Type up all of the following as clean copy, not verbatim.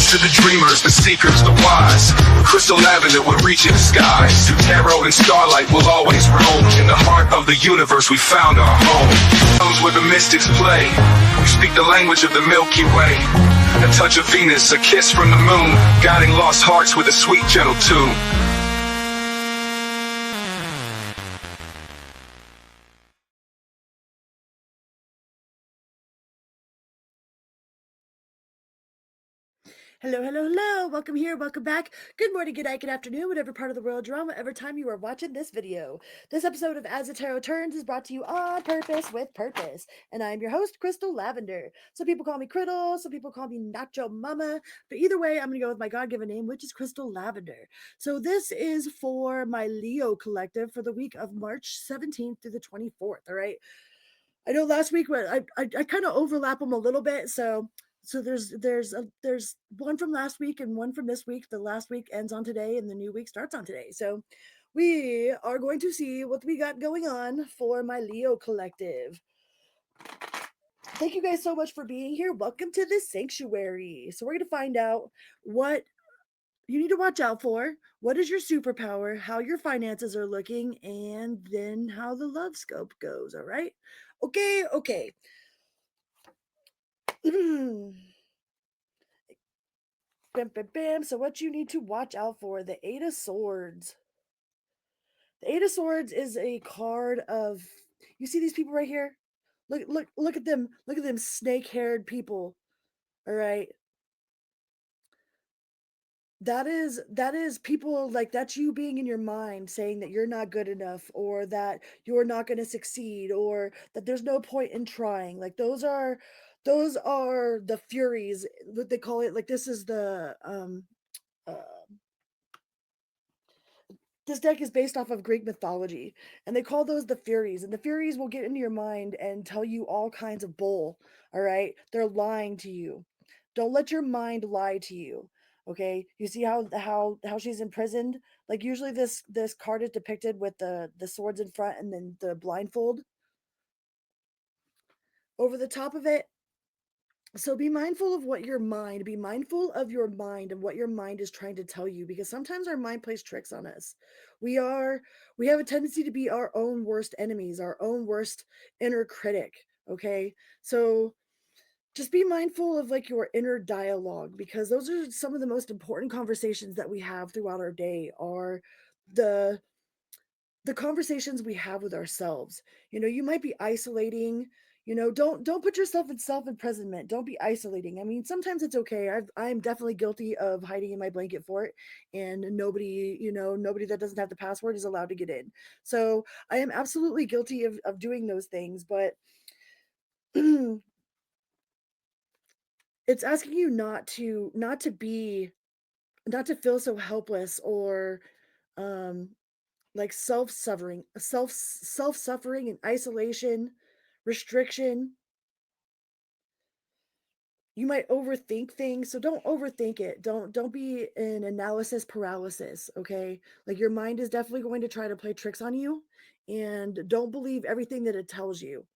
Here's to the dreamers, the seekers, the wise. Crystal lavender will reach in the skies. Through tarot and starlight we'll always roam. In the heart of the universe we found our home. Comes where the mystics play. We speak the language of the Milky Way. A touch of Venus, a kiss from the moon, guiding lost hearts with a sweet gentle tune. Hello, hello, hello. Welcome here, welcome back. Good morning, good night, good afternoon, whatever part of the world you're on, whatever time you are watching this video. This episode of As the Tarot Turns is brought to you on purpose with purpose. And I'm your host, Crystal Lavender. Some people call me Criddle, some people call me Nacho Mama. But either way, I'm going to go with my God-given name, which is Crystal Lavender. So this is for my Leo collective for the week of March 17th through the 24th, all right? I know last week I kind of overlap them a little bit, so there's one from last week and one from this week. The last week ends on today and the new week starts on today. So we are going to see what we got going on for my Leo collective. Thank you guys so much for being here. Welcome to the sanctuary. So we're going to find out what you need to watch out for, what is your superpower, how your finances are looking, and then how the love scope goes. All right. Okay. Bam, bam, bam. So what you need to watch out for, the Eight of Swords. The Eight of Swords is a card of, you see these people right here? Look at them. Look at them snake-haired people. All right. That is people, like, that's you being in your mind saying that you're not good enough, or that you're not going to succeed, or that there's no point in trying. Like, those are the Furies, what they call it. Like, this is the uh, this deck is based off of Greek mythology, and they call those the Furies. And the Furies will get into your mind and tell you all kinds of bull. All right, they're lying to you. Don't let your mind lie to you. Okay, you see how she's imprisoned. Like, usually this card is depicted with the swords in front and then the blindfold over the top of it. So be mindful of what your mind, be mindful of your mind and what your mind is trying to tell you, because sometimes our mind plays tricks on us. We have a tendency to be our own worst enemies, our own worst inner critic. Okay. So just be mindful of, like, your inner dialogue, because those are some of the most important conversations that we have throughout our day, are the conversations we have with ourselves. You might be isolating. Don't put yourself in self-imprisonment. Don't be isolating. I mean, sometimes it's okay. I'm definitely guilty of hiding in my blanket fort, and nobody that doesn't have the password is allowed to get in. So I am absolutely guilty of doing those things, but it's asking you not to feel so helpless, or um like self-suffering and isolation, restriction. You might overthink things, so don't overthink it. Don't be in analysis paralysis. Okay, like, your mind is definitely going to try to play tricks on you, and don't believe everything that it tells you,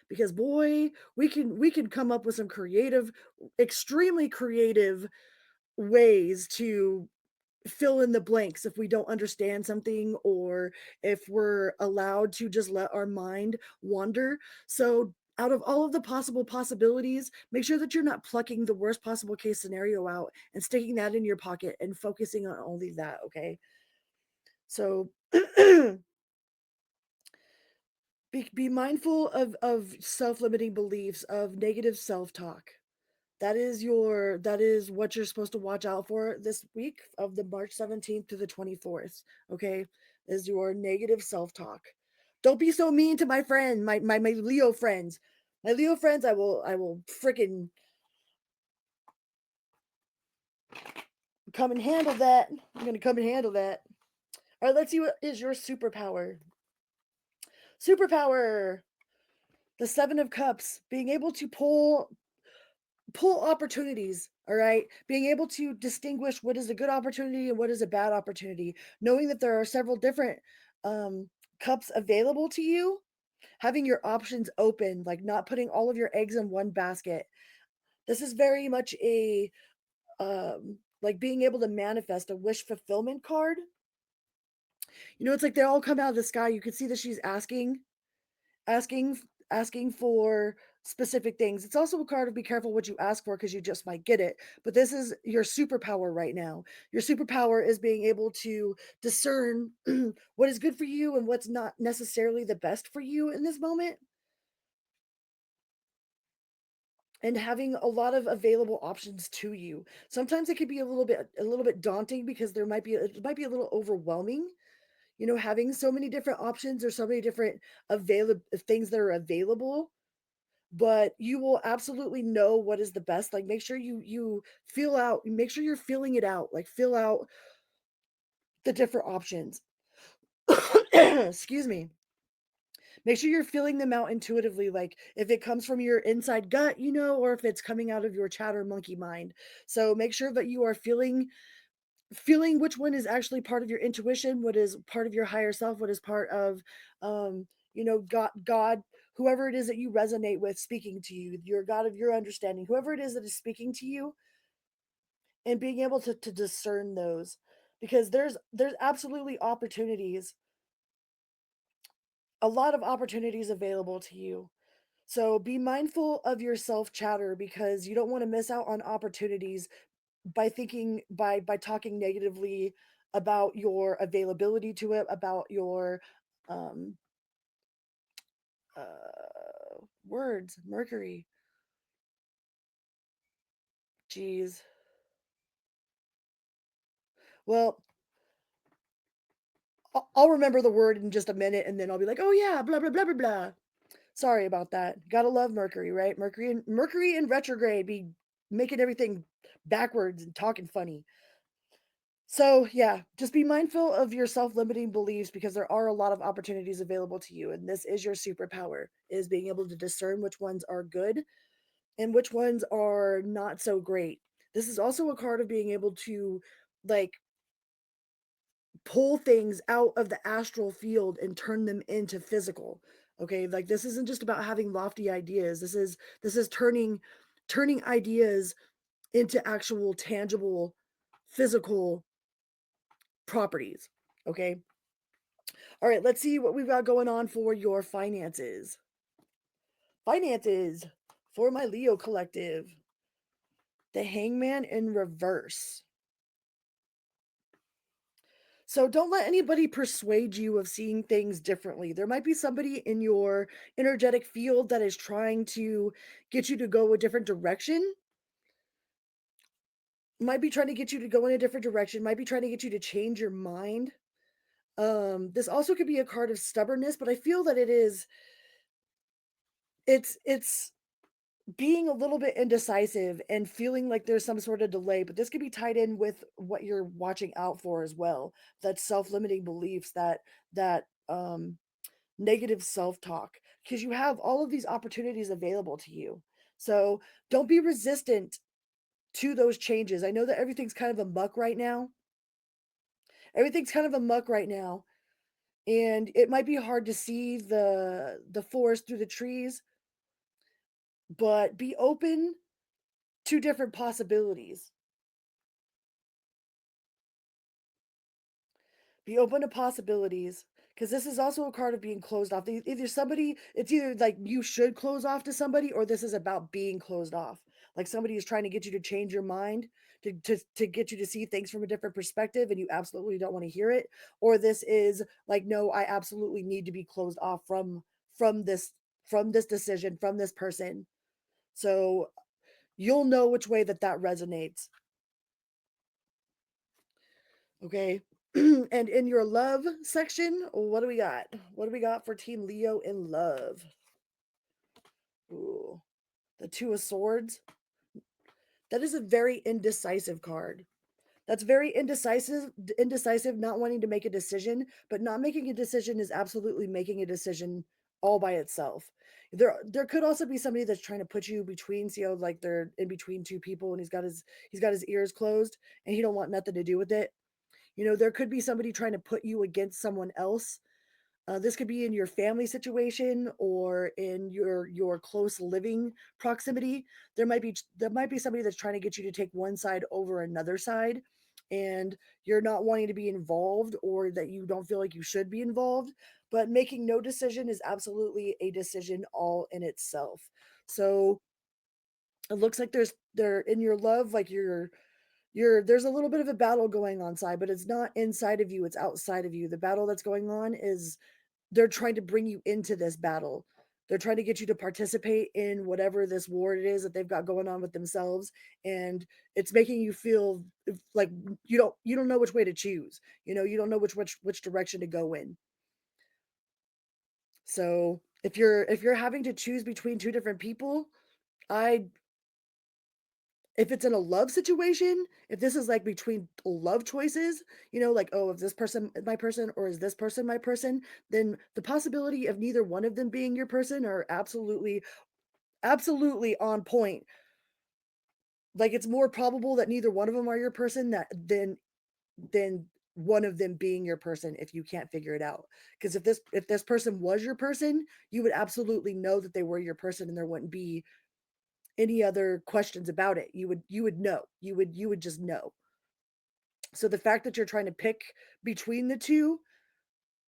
because boy, we can come up with some creative, extremely creative ways to fill in the blanks if we don't understand something, or if we're allowed to just let our mind wander. So out of all of the possible possibilities, make sure that you're not plucking the worst possible case scenario out and sticking that in your pocket and focusing on only that. Okay. So be mindful of self-limiting beliefs, of negative self-talk. That is what you're supposed to watch out for this week of the March 17th to the 24th. Okay, is your negative self-talk. Don't be so mean to my friend, my Leo friends. My Leo friends, I will freaking come and handle that. I'm gonna come and handle that. All right, let's see what is your superpower. Superpower. The Seven of Cups, being able to pull opportunities. All right, being able to distinguish what is a good opportunity and what is a bad opportunity, knowing that there are several different cups available to you, having your options open, like not putting all of your eggs in one basket. This is very much a like being able to manifest a wish fulfillment card. It's like they all come out of the sky. You can see that she's asking asking for specific things. It's also a card of be careful what you ask for because you just might get it. But this is your superpower right now. Your superpower is being able to discern what is good for you and what's not necessarily the best for you in this moment, and having a lot of available options to you. Sometimes it can be a little bit daunting because it might be a little overwhelming, having so many different options or so many different available things that are available. But you will absolutely know what is the best. Like, make sure you feel out, make sure you're feeling it out, like fill out the different options. Excuse me. Make sure you're filling them out intuitively, like if it comes from your inside gut, or if it's coming out of your chatter monkey mind. So make sure that you are feeling which one is actually part of your intuition, what is part of your higher self, what is part of God, whoever it is that you resonate with speaking to you, your God of your understanding, whoever it is that is speaking to you, and being able to discern those, because there's absolutely opportunities, a lot of opportunities available to you. So be mindful of your self chatter, because you don't want to miss out on opportunities by talking negatively about your availability to it, about your um words, Mercury. Jeez. Well, I'll remember the word in just a minute, and then I'll be like, oh yeah, blah blah blah blah blah. Sorry about that. Gotta love Mercury, right? Mercury in retrograde be making everything backwards and talking funny. So, yeah, just be mindful of your self-limiting beliefs, because there are a lot of opportunities available to you, and this is your superpower, is being able to discern which ones are good and which ones are not so great. This is also a card of being able to, like, pull things out of the astral field and turn them into physical. Okay? Like, this isn't just about having lofty ideas. This is turning ideas into actual tangible physical properties. Okay? All right, let's see what we've got going on for your finances. Finances for my Leo collective. The Hangman in reverse. So don't let anybody persuade you of seeing things differently. There might be somebody in your energetic field that is trying to get you to go a different direction. Might be trying to get you to go in a different direction. Might be trying to get you to change your mind. This also could be a card of stubbornness, but I feel that it's being a little bit indecisive and feeling like there's some sort of delay, but this could be tied in with what you're watching out for as well. That self-limiting beliefs, that negative self-talk, because you have all of these opportunities available to you. So don't be resistant to those changes. I know that everything's kind of a muck right now. Everything's kind of a muck right now, and it might be hard to see the forest through the trees, but be open to different possibilities. Be open to possibilities, because this is also a card of being closed off. It's either like you should close off to somebody, or this is about being closed off. Like somebody is trying to get you to change your mind, to get you to see things from a different perspective, and you absolutely don't want to hear it. Or this is like, no, I absolutely need to be closed off from this from this decision, from this person. So you'll know which way that resonates. Okay. And in your love section, what do we got? What do we got for Team Leo in love? Ooh, the Two of Swords. That is a very indecisive card. That's very indecisive, not wanting to make a decision, but not making a decision is absolutely making a decision all by itself. There could also be somebody that's trying to put you between, like they're in between two people, and he's got his ears closed, and he don't want nothing to do with it. There could be somebody trying to put you against someone else. This could be in your family situation or in your close living proximity. There might be somebody that's trying to get you to take one side over another side, and you're not wanting to be involved, or that you don't feel like you should be involved. But making no decision is absolutely a decision all in itself. So it looks like there in your love, like there's a little bit of a battle going on side, but it's not inside of you, it's outside of you. The battle that's going on is they're trying to bring you into this battle. They're trying to get you to participate in whatever this war it is that they've got going on with themselves, and it's making you feel like you don't know which way to choose. You don't know which direction to go in. So if you're having to choose between two different people, I if it's in a love situation, if this is like between love choices, like, oh, is this person my person or is this person my person, then the possibility of neither one of them being your person are absolutely, absolutely on point. Like, it's more probable that neither one of them are your person than one of them being your person if you can't figure it out. Because if this person was your person, you would absolutely know that they were your person, and there wouldn't be any other questions about it. You would know. You would just know. So the fact that you're trying to pick between the two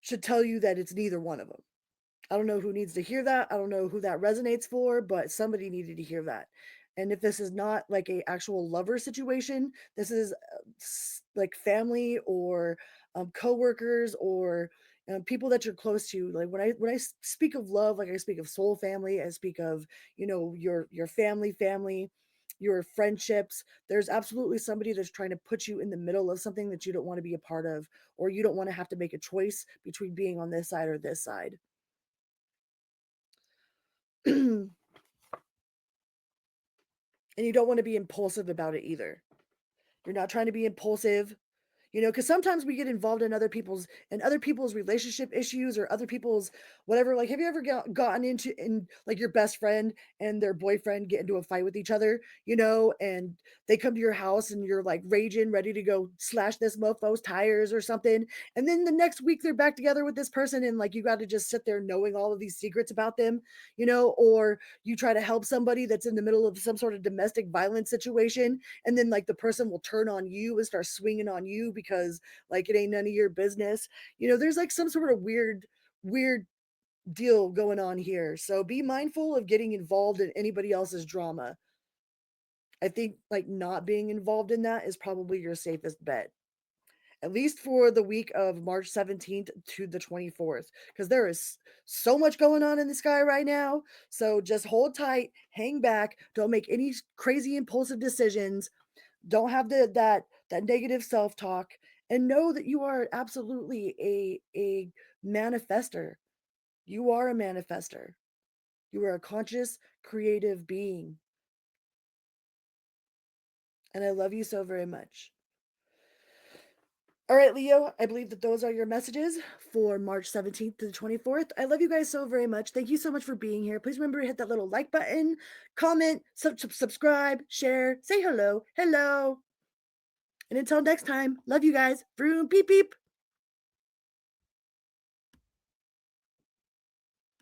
should tell you that it's neither one of them. I don't know who needs to hear that. I don't know who that resonates for, but somebody needed to hear that. And if this is not like a actual lover situation, this is like family or coworkers or people that you're close to. Like when I speak of love, like I speak of soul family, I speak of your family, your friendships. There's absolutely somebody that's trying to put you in the middle of something that you don't want to be a part of, or you don't want to have to make a choice between being on this side or this side. And you don't want to be impulsive about it either. You're not trying to be impulsive, because sometimes we get involved in other people's relationship issues or other people's whatever. Like, have you ever gotten into in like your best friend and their boyfriend get into a fight with each other, and they come to your house and you're like raging, ready to go slash this mofo's tires or something, and then the next week they're back together with this person, and like you got to just sit there knowing all of these secrets about them, or you try to help somebody that's in the middle of some sort of domestic violence situation, and then like the person will turn on you and start swinging on you because like it ain't none of your business. There's like some sort of weird deal going on here. So be mindful of getting involved in anybody else's drama. I think like not being involved in that is probably your safest bet, at least for the week of March 17th to the 24th, because there is so much going on in the sky right now. So just hold tight, hang back, don't make any crazy impulsive decisions. Don't have that negative self-talk, and know that you are absolutely a manifester. You are a manifester. You are a conscious, creative being. And I love you so very much. All right, Leo, I believe that those are your messages for March 17th to the 24th. I love you guys so very much. Thank you so much for being here. Please remember to hit that little like button, comment, subscribe, share, say hello. And until next time, love you guys. Vroom, beep, beep.